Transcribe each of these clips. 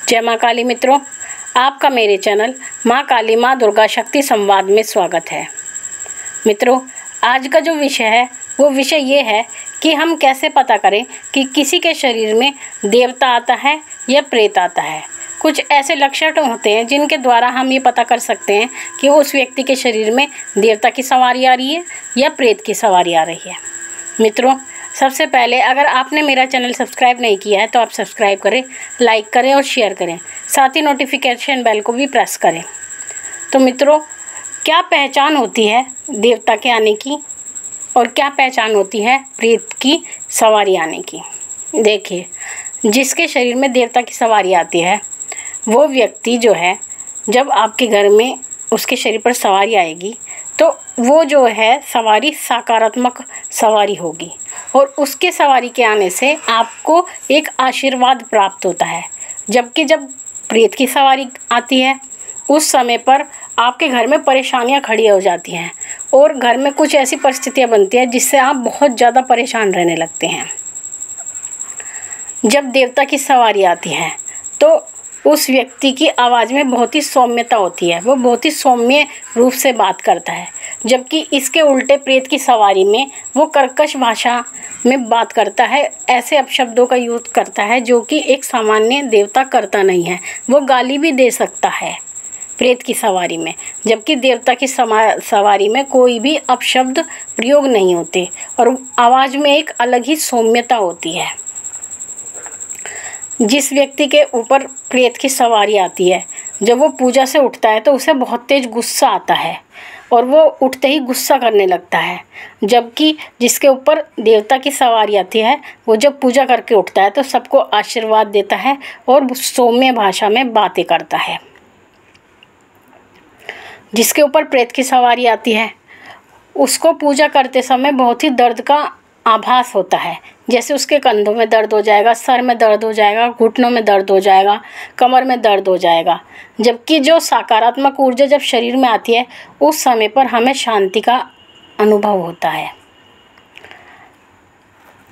जय माँ काली मित्रों, आपका मेरे चैनल माँ काली माँ दुर्गा शक्ति संवाद में स्वागत है। मित्रों, आज का जो विषय है वो विषय ये है कि हम कैसे पता करें कि किसी के शरीर में देवता आता है या प्रेत आता है। कुछ ऐसे लक्षण होते हैं जिनके द्वारा हम ये पता कर सकते हैं कि उस व्यक्ति के शरीर में देवता की सवारी आ रही है या प्रेत की सवारी आ रही है। मित्रों, सबसे पहले अगर आपने मेरा चैनल सब्सक्राइब नहीं किया है तो आप सब्सक्राइब करें, लाइक करें और शेयर करें, साथ ही नोटिफिकेशन बेल को भी प्रेस करें। तो मित्रों, क्या पहचान होती है देवता के आने की और क्या पहचान होती है प्रेत की सवारी आने की? देखिए, जिसके शरीर में देवता की सवारी आती है वो व्यक्ति जो है, जब आपके घर में उसके शरीर पर सवारी आएगी तो वो जो है सवारी सकारात्मक सवारी होगी और उसके सवारी के आने से आपको एक आशीर्वाद प्राप्त होता है। जबकि जब प्रेत की सवारी आती है उस समय पर आपके घर में परेशानियां खड़ी हो जाती हैं और घर में कुछ ऐसी परिस्थितियां बनती हैं जिससे आप बहुत ज़्यादा परेशान रहने लगते हैं। जब देवता की सवारी आती है तो उस व्यक्ति की आवाज़ में बहुत ही सौम्यता होती है, वो बहुत ही सौम्य रूप से बात करता है। जबकि इसके उल्टे प्रेत की सवारी में वो कर्कश भाषा में बात करता है, ऐसे अपशब्दों का यूज़ करता है जो कि एक सामान्य देवता करता नहीं है। वो गाली भी दे सकता है प्रेत की सवारी में, जबकि देवता की सवारी में कोई भी अपशब्द प्रयोग नहीं होते और आवाज़ में एक अलग ही सौम्यता होती है। जिस व्यक्ति के ऊपर प्रेत की सवारी आती है, जब वो पूजा से उठता है तो उसे बहुत तेज गुस्सा आता है और वो उठते ही गुस्सा करने लगता है। जबकि जिसके ऊपर देवता की सवारी आती है वो जब पूजा करके उठता है तो सबको आशीर्वाद देता है और सौम्य भाषा में बातें करता है। जिसके ऊपर प्रेत की सवारी आती है उसको पूजा करते समय बहुत ही दर्द का आभास होता है, जैसे उसके कंधों में दर्द हो जाएगा, सर में दर्द हो जाएगा, घुटनों में दर्द हो जाएगा, कमर में दर्द हो जाएगा। जबकि जो सकारात्मक ऊर्जा जब शरीर में आती है उस समय पर हमें शांति का अनुभव होता है।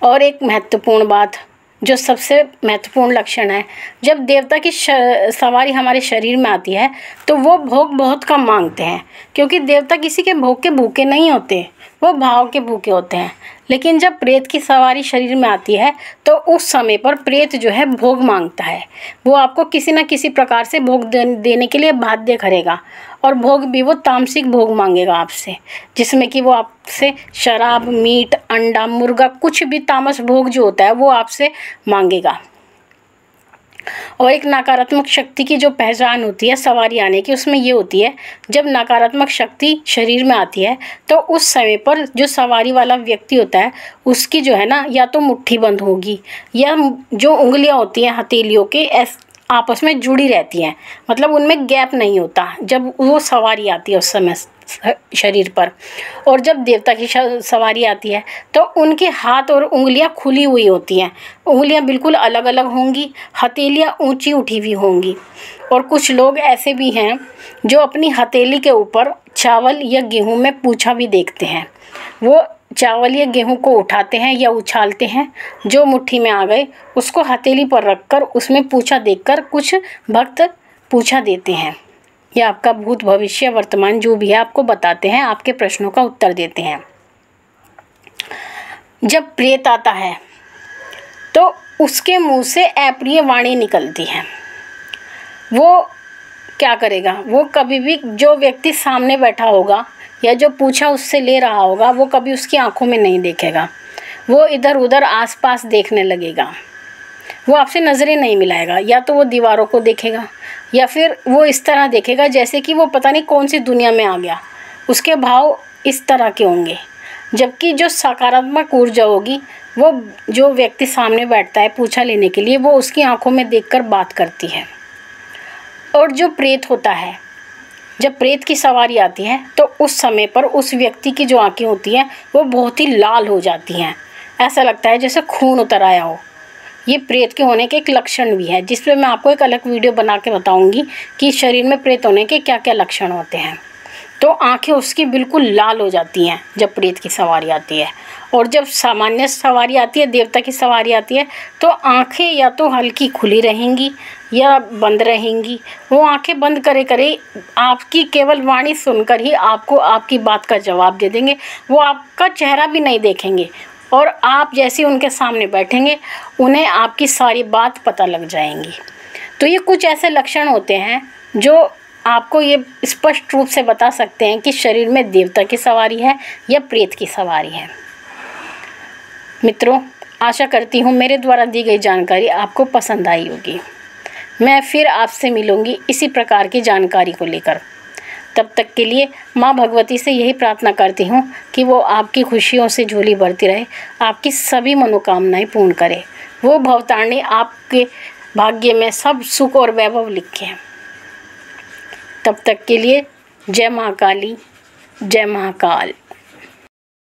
और एक महत्वपूर्ण बात, जो सबसे महत्वपूर्ण लक्षण है, जब देवता की सवारी हमारे शरीर में आती है तो वो भोग बहुत कम मांगते हैं, क्योंकि देवता किसी के भोग के भूखे नहीं होते, वो भाव के भूखे होते हैं। लेकिन जब प्रेत की सवारी शरीर में आती है तो उस समय पर प्रेत जो है भोग मांगता है। वो आपको किसी न किसी प्रकार से भोग देने के लिए बाध्य करेगा और भोग भी वो तामसिक भोग मांगेगा आपसे, जिसमें कि वो आपसे शराब, मीट, अंडा, मुर्गा, कुछ भी तामस भोग जो होता है वो आपसे मांगेगा। और एक नकारात्मक शक्ति की जो पहचान होती है सवारी आने की, उसमें ये होती है, जब नकारात्मक शक्ति शरीर में आती है तो उस समय पर जो सवारी वाला व्यक्ति होता है उसकी जो है ना, या तो मुट्ठी बंद होगी या जो उंगलियां होती हैं हथेलियों के आपस में जुड़ी रहती हैं, मतलब उनमें गैप नहीं होता जब वो सवारी आती है उस समय शरीर पर। और जब देवता की सवारी आती है तो उनके हाथ और उंगलियां खुली हुई होती हैं, उंगलियां बिल्कुल अलग अलग होंगी, हथेलियां ऊंची उठी हुई होंगी। और कुछ लोग ऐसे भी हैं जो अपनी हथेली के ऊपर चावल या गेहूं में पूछा भी देखते हैं। वो चावल या गेहूं को उठाते हैं या उछालते हैं, जो मुट्ठी में आ गए उसको हथेली पर रखकर उसमें पूछा देखकर कुछ भक्त पूछा देते हैं या आपका भूत भविष्य वर्तमान जो भी है आपको बताते हैं, आपके प्रश्नों का उत्तर देते हैं। जब प्रेत आता है तो उसके मुंह से अप्रिय वाणी निकलती है। वो क्या करेगा, वो कभी भी जो व्यक्ति सामने बैठा होगा या जो पूछा उससे ले रहा होगा वो कभी उसकी आंखों में नहीं देखेगा, वो इधर उधर आसपास देखने लगेगा, वो आपसे नज़रें नहीं मिलाएगा। या तो वो दीवारों को देखेगा या फिर वो इस तरह देखेगा जैसे कि वो पता नहीं कौन सी दुनिया में आ गया। उसके भाव इस तरह के होंगे। जबकि जो सकारात्मक ऊर्जा होगी वो जो व्यक्ति सामने बैठता है पूछा लेने के लिए, वो उसकी आंखों में देखकर बात करती है। और जो प्रेत होता है, जब प्रेत की सवारी आती है तो उस समय पर उस व्यक्ति की जो आंखें होती हैं वो बहुत ही लाल हो जाती हैं, ऐसा लगता है जैसे खून उतर आया हो। ये प्रेत के होने के एक लक्षण भी है, जिस पे मैं आपको एक अलग वीडियो बना के बताऊंगी कि शरीर में प्रेत होने के क्या क्या लक्षण होते हैं। तो आंखें उसकी बिल्कुल लाल हो जाती हैं जब प्रेत की सवारी आती है। और जब सामान्य सवारी आती है, देवता की सवारी आती है, तो आंखें या तो हल्की खुली रहेंगी या बंद रहेंगी। वो आंखें बंद करे करे आपकी केवल वाणी सुनकर ही आपको आपकी बात का जवाब दे देंगे। वो आपका चेहरा भी नहीं देखेंगे और आप जैसे उनके सामने बैठेंगे उन्हें आपकी सारी बात पता लग जाएंगी। तो ये कुछ ऐसे लक्षण होते हैं जो आपको ये स्पष्ट रूप से बता सकते हैं कि शरीर में देवता की सवारी है या प्रेत की सवारी है। मित्रों, आशा करती हूँ मेरे द्वारा दी गई जानकारी आपको पसंद आई होगी। मैं फिर आपसे मिलूँगी इसी प्रकार की जानकारी को लेकर। तब तक के लिए माँ भगवती से यही प्रार्थना करती हूँ कि वो आपकी खुशियों से झोली भरती रहे, आपकी सभी मनोकामनाएं पूर्ण करे। वो भवतारिणी आपके भाग्य में सब सुख और वैभव लिखे। तब तक के लिए जय महाकाली, जय महाकाल।